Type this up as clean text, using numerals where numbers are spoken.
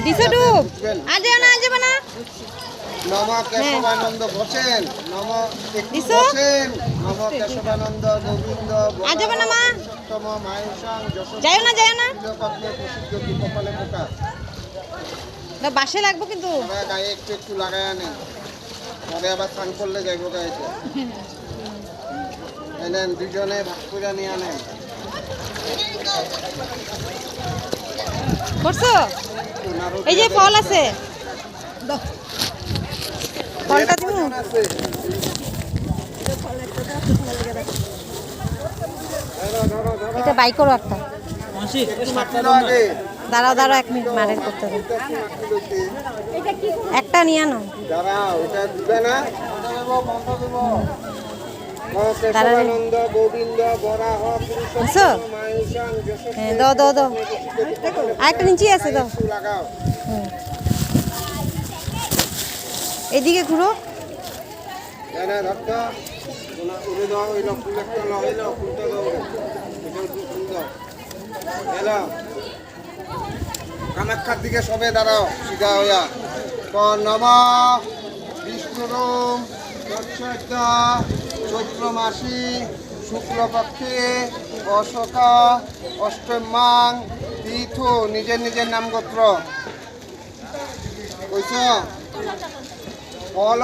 দিছো ডুব আজ না নম কেশবানন্দ বসেন, নম বসেন, নম কেশবানন্দ গোবিন্দ আজ না মা তম মায়ুষাং যাও না পদ্মে প্রসিদ্ধ কপালে পোকা। বাসে লাগবো কিন্তু গায়ে একটু একটু লাগায় আনেন, পরে আবার স্নান করলে যাইব গায়েতে। এনেন দুজনে ভাগ করে নিয়ে আনেন। করছো এই যে ফল আছে ফলটা দিমু এটা বাই করো একটা দাঁড়াও 1 মিনিট মারের করতে হবে একটা নিয়ে আনো কেশবানন্দ গোবিন্দ বরাহ হ্যাঁ দাও আরেকটা নিচে আছে দাও লাগাও। এদিকে ঘুরো কামাখ্যার দিকে সবে দাঁড়াও সিধা হইয়া। নম বিষ্ণুরম চৈত্র মাসি শুক্লপক্ষে অশোকা অষ্টমাং তীর্থ নিজের নিজের নাম গোত্র কইছ ফল